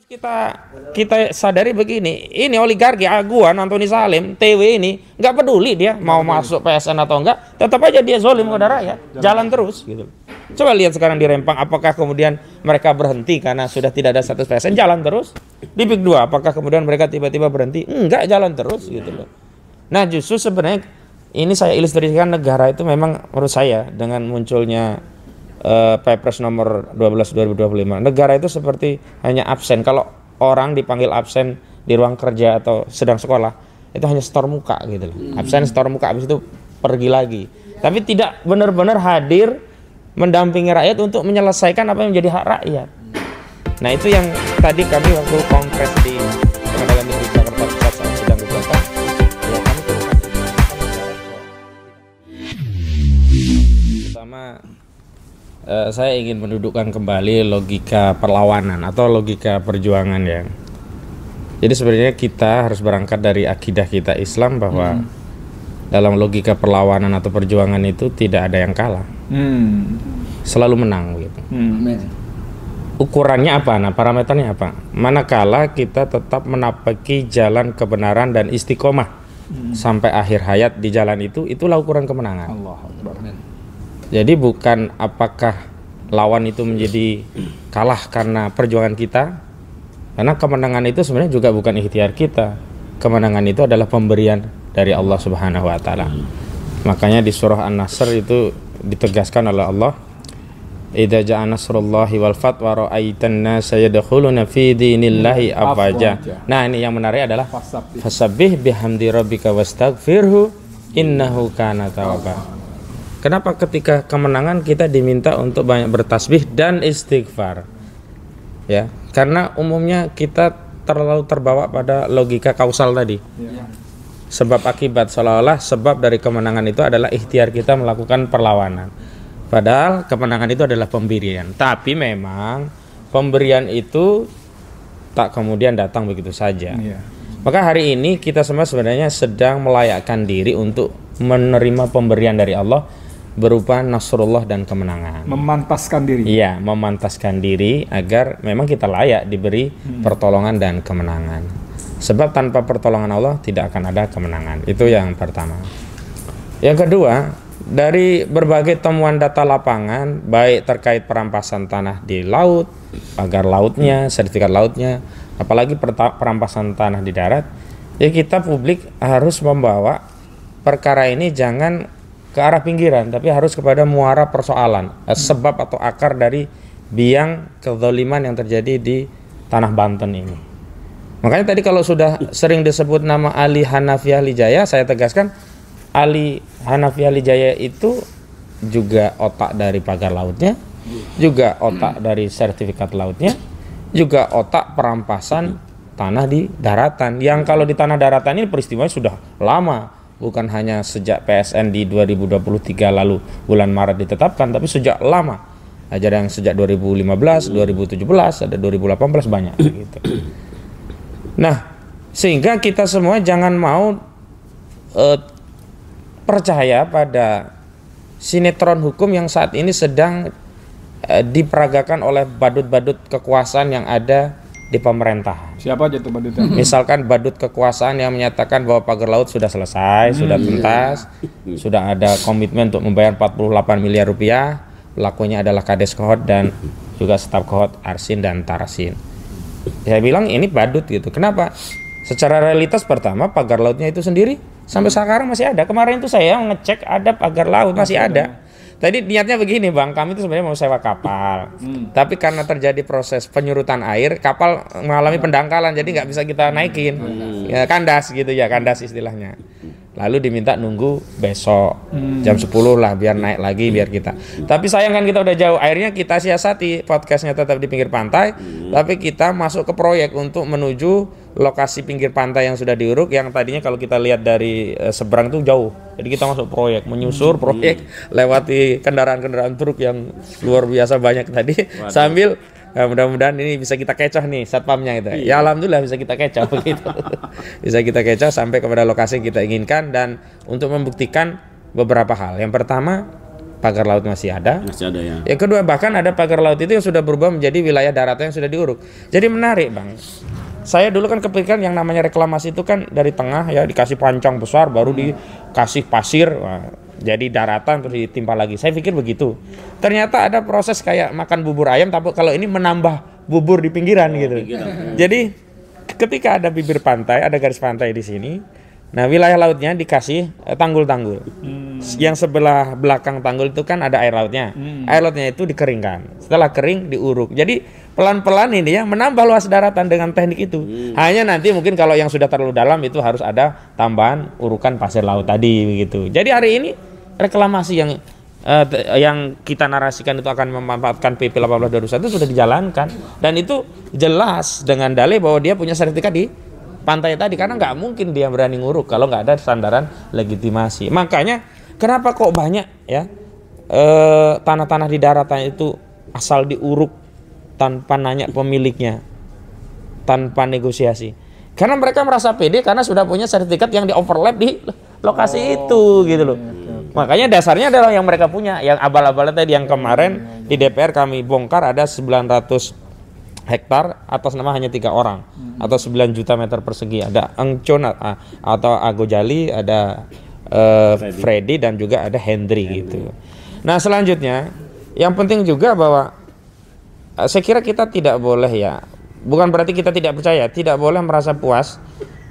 Kita kita sadari begini, ini oligarki Aguan, Antoni Salim, TW ini nggak peduli dia mau masuk PSN atau enggak, tetap aja dia zolim kepada rakyat, jalan terus gitu. Coba lihat sekarang di Rempang, apakah kemudian mereka berhenti karena sudah tidak ada status PSN, jalan terus. Di PIK 2, apakah kemudian mereka tiba-tiba berhenti? Enggak, jalan terus gitu loh. Nah justru sebenarnya ini saya ilustrasikan negara itu memang menurut saya dengan munculnya Perpres nomor 12 2025, negara itu seperti hanya absen. Kalau orang dipanggil absen di ruang kerja atau sedang sekolah, itu hanya setor muka gitu loh. Absen setor muka, habis itu pergi lagi. Tapi tidak benar-benar hadir mendampingi rakyat untuk menyelesaikan apa yang menjadi hak rakyat. Nah itu yang tadi kami waktu kongres di Pengadilan Negeri Jakarta Pusat saat sedang beberapa, ya kami pertama saya ingin mendudukkan kembali logika perlawanan atau logika perjuangan ya. Jadi sebenarnya kita harus berangkat dari akidah kita Islam bahwa dalam logika perlawanan atau perjuangan itu tidak ada yang kalah, selalu menang gitu. Ukurannya apa? Nah parameternya apa? Manakala kita tetap menapaki jalan kebenaran dan istiqomah sampai akhir hayat di jalan itu, itulah ukuran kemenangan. Jadi bukan apakah lawan itu menjadi kalah karena perjuangan kita, karena kemenangan itu sebenarnya juga bukan ikhtiar kita. Kemenangan itu adalah pemberian dari Allah Subhanahu wa taala. Makanya di surah An-Nasr itu ditegaskan oleh Allah, idza ja'a nasrullahi wal fath wa ra'aitan nasa yadkhuluna fi dinillahi afwaja. Nah, ini yang menarik adalah fasabbih bihamdi rabbika wastaghfirhu innahu kana tawwaba. Kenapa ketika kemenangan kita diminta untuk banyak bertasbih dan istighfar? Ya, karena umumnya kita terlalu terbawa pada logika kausal tadi. Sebab akibat, seolah-olah sebab dari kemenangan itu adalah ikhtiar kita melakukan perlawanan. Padahal kemenangan itu adalah pemberian. Tapi memang pemberian itu tak kemudian datang begitu saja. Maka hari ini kita semua sebenarnya sedang melayakkan diri untuk menerima pemberian dari Allah berupa nasrullah dan kemenangan. Memantaskan diri. Iya, memantaskan diri agar memang kita layak diberi pertolongan dan kemenangan. Sebab tanpa pertolongan Allah tidak akan ada kemenangan. Itu yang pertama. Yang kedua, dari berbagai temuan data lapangan, baik terkait perampasan tanah di laut, pagar lautnya, sertifikat lautnya, apalagi perampasan tanah di darat, ya kita publik harus membawa perkara ini jangan ke arah pinggiran, tapi harus kepada muara persoalan, sebab atau akar dari biang kezaliman yang terjadi di tanah Banten ini. Makanya tadi kalau sudah sering disebut nama Ali Hanafi Ahli Jaya, saya tegaskan Ali Hanafi Ahli Jaya itu juga otak dari pagar lautnya, juga otak dari sertifikat lautnya, juga otak perampasan tanah di daratan. Yang kalau di tanah daratan ini peristiwanya sudah lama. Bukan hanya sejak PSN di 2023 lalu bulan Maret ditetapkan, tapi sejak lama. Ada yang sejak 2015, 2017, ada 2018 banyak gitu. Nah, sehingga kita semua jangan mau percaya pada sinetron hukum yang saat ini sedang diperagakan oleh badut-badut kekuasaan yang ada di pemerintahan. Siapa aja tuh badutnya? Misalkan badut kekuasaan yang menyatakan bahwa pagar laut sudah selesai, sudah tuntas, sudah ada komitmen untuk membayar 48 miliar rupiah. Pelakunya adalah Kades Kohot dan juga staf Kohot Arsin dan Tarasin. Saya bilang ini badut gitu. Kenapa? Secara realitas pertama pagar lautnya itu sendiri sampai sekarang masih ada. Kemarin itu saya ngecek ada pagar laut masih ada. Tadi niatnya begini Bang, kami itu sebenarnya mau sewa kapal, tapi karena terjadi proses penyurutan air, kapal mengalami pendangkalan, jadi nggak bisa kita naikin, ya, kandas gitu ya, kandas istilahnya. Lalu diminta nunggu besok jam 10 lah biar naik lagi biar kita. Tapi sayang kan kita udah jauh, akhirnya kita siasati podcastnya tetap di pinggir pantai, tapi kita masuk ke proyek untuk menuju lokasi pinggir pantai yang sudah diuruk, yang tadinya kalau kita lihat dari seberang tuh jauh. Jadi kita masuk proyek, menyusur proyek, lewati kendaraan-kendaraan truk yang luar biasa banyak tadi. Sambil mudah-mudahan ini bisa kita kecoh nih satpamnya gitu. Ya alhamdulillah bisa kita kecoh begitu. Bisa kita kecoh sampai kepada lokasi yang kita inginkan, dan untuk membuktikan beberapa hal. Yang pertama, pagar laut masih ada. Masih ada ya. Yang kedua, bahkan ada pagar laut itu yang sudah berubah menjadi wilayah daratan yang sudah diuruk. Jadi menarik, Bang. Saya dulu kan kepikiran yang namanya reklamasi itu kan dari tengah ya dikasih pancang besar, baru dikasih pasir, jadi daratan terus ditimpa lagi. Saya pikir begitu. Ternyata ada proses kayak makan bubur ayam, tapi kalau ini menambah bubur di pinggiran gitu. Jadi ketika ada bibir pantai, ada garis pantai di sini. Nah, wilayah lautnya dikasih tanggul-tanggul. Yang sebelah belakang tanggul itu kan ada air lautnya. Air lautnya itu dikeringkan. Setelah kering diuruk. Jadi pelan-pelan ini ya menambah luas daratan dengan teknik itu. Hanya nanti mungkin kalau yang sudah terlalu dalam itu harus ada tambahan urukan pasir laut tadi begitu. Jadi hari ini reklamasi yang kita narasikan itu akan memanfaatkan PP 18/2021 sudah dijalankan, dan itu jelas dengan dalih bahwa dia punya sertifikat di pantai tadi, karena nggak mungkin dia berani nguruk kalau nggak ada sandaran legitimasi. Makanya kenapa kok banyak ya tanah-tanah di daratan itu asal diuruk tanpa nanya pemiliknya, tanpa negosiasi, karena mereka merasa pede karena sudah punya sertifikat yang di overlap di lokasi itu gitu loh. Makanya dasarnya adalah yang mereka punya, yang abal-abal tadi yang kemarin di DPR kami bongkar ada 900 hektar atas nama hanya 3 orang atau 9 juta meter persegi. Ada Engcon atau Agojali, ada Freddy dan juga ada Hendry gitu. Nah, selanjutnya yang penting juga bahwa saya kira kita tidak boleh ya, bukan berarti kita tidak percaya, tidak boleh merasa puas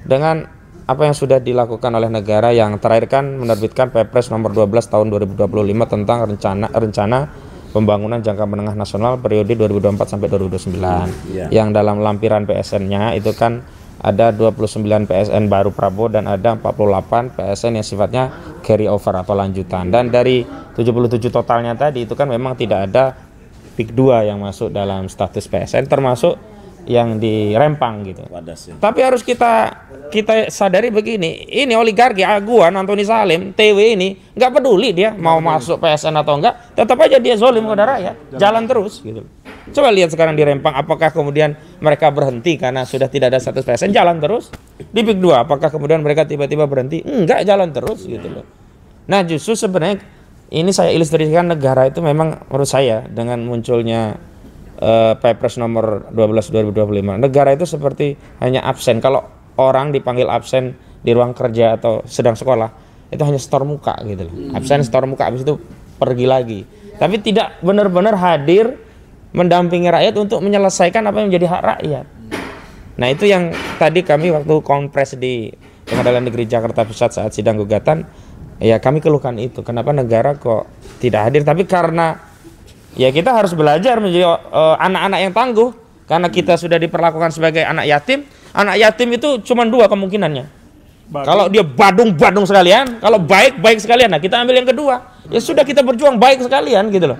dengan apa yang sudah dilakukan oleh negara yang terakhir kan menerbitkan Perpres nomor 12 tahun 2025 tentang rencana pembangunan jangka menengah nasional periode 2024 sampai 2029. Yang dalam lampiran PSN-nya itu kan ada 29 PSN baru Prabowo dan ada 48 PSN yang sifatnya carry over atau lanjutan. Dan dari 77 totalnya tadi itu kan memang tidak ada PIK 2 yang masuk dalam status PSN, termasuk yang di Rempang gitu. Tapi harus kita sadari begini, ini oligarki Aguan, Antoni Salim, TW ini nggak peduli dia mau masuk PSN atau enggak, tetap aja dia zolim kepada rakyat, jalan terus gitu. Coba lihat sekarang di Rempang, apakah kemudian mereka berhenti karena sudah tidak ada status PSN, jalan terus. Di PIK 2, apakah kemudian mereka tiba-tiba berhenti? Enggak, jalan terus gitu loh. Nah, justru sebenarnya ini saya ilustrasikan negara itu memang menurut saya dengan munculnya Perpres nomor 12 2025, negara itu seperti hanya absen. Kalau orang dipanggil absen di ruang kerja atau sedang sekolah, itu hanya setor muka gitu loh. Absen setor muka, habis itu pergi lagi. Tapi tidak benar-benar hadir mendampingi rakyat untuk menyelesaikan apa yang menjadi hak rakyat. Nah, itu yang tadi kami waktu konpres di Pengadilan Negeri Jakarta Pusat saat sidang gugatan, ya kami keluhkan itu. Kenapa negara kok tidak hadir? Tapi karena ya kita harus belajar menjadi anak-anak yang tangguh, karena kita sudah diperlakukan sebagai anak yatim. Anak yatim itu cuma 2 kemungkinannya. Kalau dia badung sekalian, kalau baik sekalian. Nah, kita ambil yang kedua. Ya sudah, kita berjuang baik sekalian gitu loh.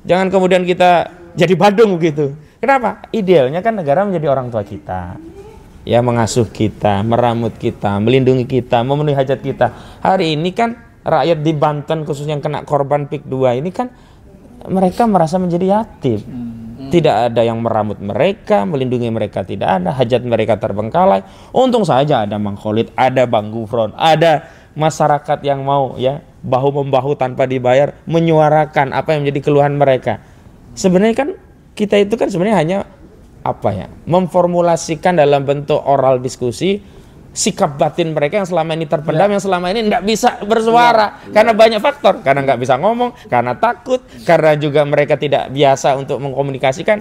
Jangan kemudian kita jadi badung gitu. Kenapa? Idealnya kan negara menjadi orang tua kita, ya mengasuh kita, meramut kita, melindungi kita, memenuhi hajat kita. Hari ini kan rakyat di Banten khususnya yang kena korban PIK 2 ini kan mereka merasa menjadi yatim. Tidak ada yang meramut mereka, melindungi mereka tidak ada, hajat mereka terbengkalai. Untung saja ada Mang Khalid, ada Bang Gufron, ada masyarakat yang mau ya bahu-membahu tanpa dibayar menyuarakan apa yang menjadi keluhan mereka. Sebenarnya kan kita itu kan sebenarnya hanya apa ya, memformulasikan dalam bentuk oral diskusi sikap batin mereka yang selama ini terpendam, yang selama ini tidak bisa bersuara karena banyak faktor, karena nggak bisa ngomong, karena takut, karena juga mereka tidak biasa untuk mengkomunikasikan.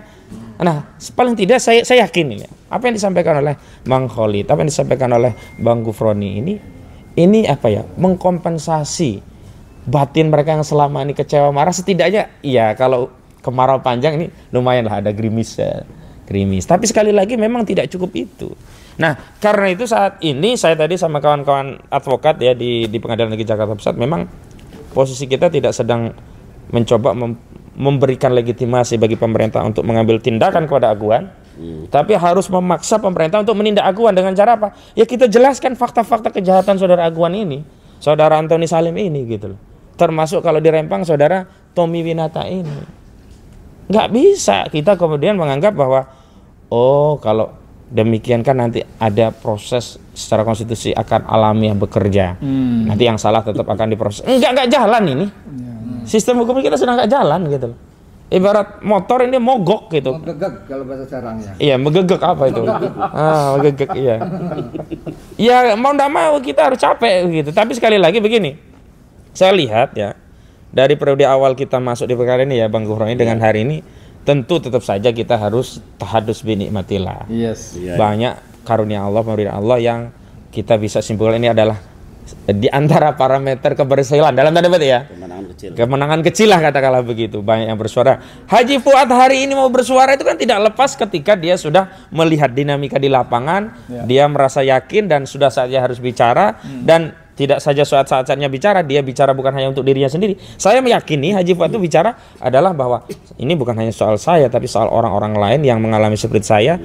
Nah, paling tidak saya yakin ya, apa yang disampaikan oleh Bang Khalid, apa yang disampaikan oleh Bang Gufroni ini apa ya, mengkompensasi batin mereka yang selama ini kecewa, marah. Setidaknya ya kalau kemarau panjang ini lumayan lah ada gerimis. Tapi sekali lagi memang tidak cukup itu. Nah, karena itu saat ini saya tadi sama kawan-kawan advokat ya di Pengadilan Negeri Jakarta Pusat, memang posisi kita tidak sedang mencoba memberikan legitimasi bagi pemerintah untuk mengambil tindakan kepada Aguan, tapi harus memaksa pemerintah untuk menindak Aguan dengan cara apa? Ya kita jelaskan fakta-fakta kejahatan saudara Aguan ini, saudara Antoni Salim ini gitu loh. Termasuk kalau di Rempang saudara Tommy Winata ini. Nggak bisa kita kemudian menganggap bahwa oh kalau demikian kan nanti ada proses secara konstitusi akan alamiah bekerja. Nanti yang salah tetap akan diproses. Enggak jalan ini. Sistem hukum kita sudah nggak jalan gitu loh. Ibarat motor ini mogok gitu. Megegek kalau bahasa sekarangnya. Iya, megegek apa itu? Megegek iya. Ya mau nggak mau kita harus capek gitu. Tapi sekali lagi begini, saya lihat ya dari periode awal kita masuk di perkara ini ya Bang Gufron dengan hari ini, tentu tetap saja kita harus tahadus binikmatillah. Yes. Banyak karunia Allah, pemberian Allah yang kita bisa simpulkan ini adalah di antara parameter keberhasilan dalam tanda petik ya. Kemenangan kecil lah katakanlah begitu. Banyak yang bersuara. Haji Fuad hari ini mau bersuara itu kan tidak lepas ketika dia sudah melihat dinamika di lapangan, dia merasa yakin dan sudah saatnya harus bicara dan tidak saja saat-saatnya bicara, dia bicara bukan hanya untuk dirinya sendiri. Saya meyakini Haji Fuad itu bicara adalah bahwa ini bukan hanya soal saya tapi soal orang-orang lain yang mengalami seperti saya.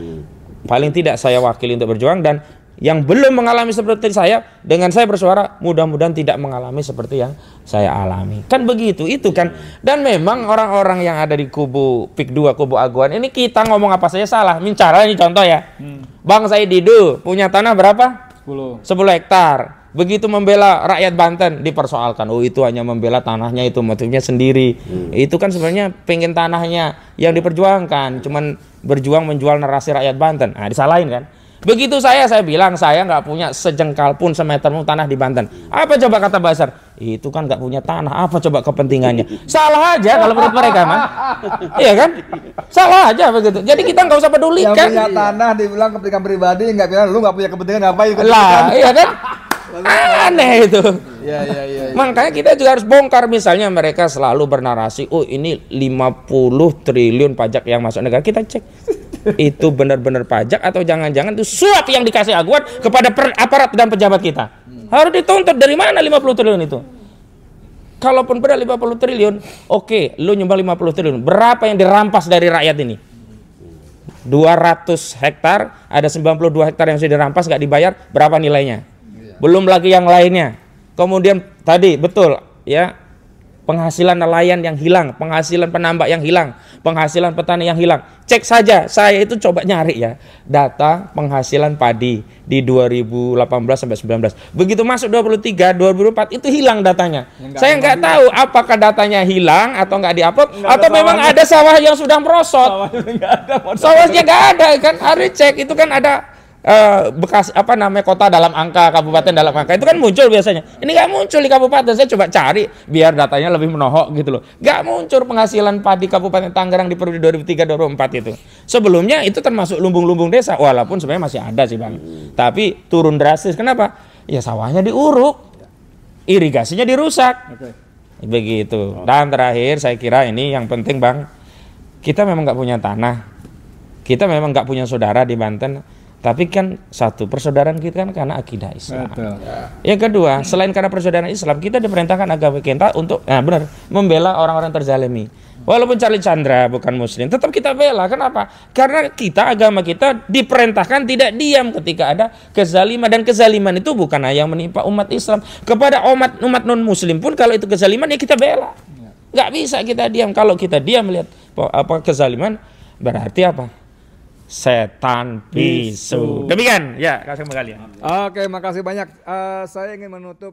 Paling tidak saya wakili untuk berjuang, dan yang belum mengalami seperti saya, dengan saya bersuara mudah-mudahan tidak mengalami seperti yang saya alami. Kan begitu itu kan. Dan memang orang-orang yang ada di kubu PIK 2, kubu Aguan ini, kita ngomong apa saja salah. Mincara ini contoh ya. Bang Said Didu punya tanah berapa? 10 hektar. Begitu membela rakyat Banten dipersoalkan. Oh itu hanya membela tanahnya, itu motifnya sendiri. Itu kan sebenarnya pengen tanahnya yang diperjuangkan, cuman berjuang menjual narasi rakyat Banten. Nah disalahin kan. Begitu saya bilang saya nggak punya sejengkal pun semeter pun tanah di Banten. Apa coba kata Basar? Itu kan nggak punya tanah. Apa coba kepentingannya? Salah aja kalau menurut mereka mah. Iya kan? Salah aja begitu. Jadi kita nggak usah pedulikan. Yang punya tanah dibilang kepentingan pribadi, nggak bilang lu nggak punya kepentingan ngapain? Lah, iya kan? Aneh itu. Ya. Makanya kita juga harus bongkar. Misalnya mereka selalu bernarasi, oh ini 50 triliun pajak yang masuk negara. Kita cek itu benar-benar pajak atau jangan-jangan itu suap yang dikasih Aguan kepada aparat dan pejabat kita. Harus dituntut dari mana 50 triliun itu. Kalaupun benar 50 triliun, oke, lu nyumbang 50 triliun. Berapa yang dirampas dari rakyat ini? 200 hektar, ada 92 hektar yang sudah dirampas nggak dibayar, berapa nilainya? Belum lagi yang lainnya. Kemudian tadi betul ya, penghasilan nelayan yang hilang, penghasilan penambak yang hilang, penghasilan petani yang hilang. Cek saja, saya itu coba nyari ya data penghasilan padi di 2018 sampai 19. Begitu masuk 23, 2024 itu hilang datanya. Saya nggak tahu apakah datanya hilang atau nggak diupload atau memang ada sawah yang sudah merosot. Sawahnya nggak ada kan, harus cek itu kan ada. Bekas apa namanya kota dalam angka, kabupaten dalam angka itu kan muncul biasanya. Ini nggak muncul di kabupaten. Saya coba cari biar datanya lebih menohok gitu loh. Nggak muncul penghasilan padi Kabupaten Tangerang di periode 2003-2004 itu. Sebelumnya itu termasuk lumbung-lumbung desa, walaupun sebenarnya masih ada sih Bang. Tapi turun drastis. Kenapa? Ya sawahnya diuruk, irigasinya dirusak. Begitu. Dan terakhir saya kira ini yang penting Bang, kita memang nggak punya tanah, kita memang nggak punya saudara di Banten. Tapi kan satu, persaudaraan kita kan karena akidah Islam. Betul. Yang kedua, selain karena persaudaraan Islam, kita diperintahkan agama kita untuk membela orang-orang terzalimi. Walaupun Charlie Chandra bukan muslim, tetap kita bela. Kenapa? Karena kita, agama kita diperintahkan tidak diam ketika ada kezaliman. Dan kezaliman itu bukan hanya yang menimpa umat Islam. Kepada umat non muslim pun kalau itu kezaliman ya kita bela. Nggak bisa kita diam. Kalau kita diam melihat apa kezaliman, berarti apa? Setan bisu. Demikian ya, kasih kembali. Oke, makasih banyak. Saya ingin menutup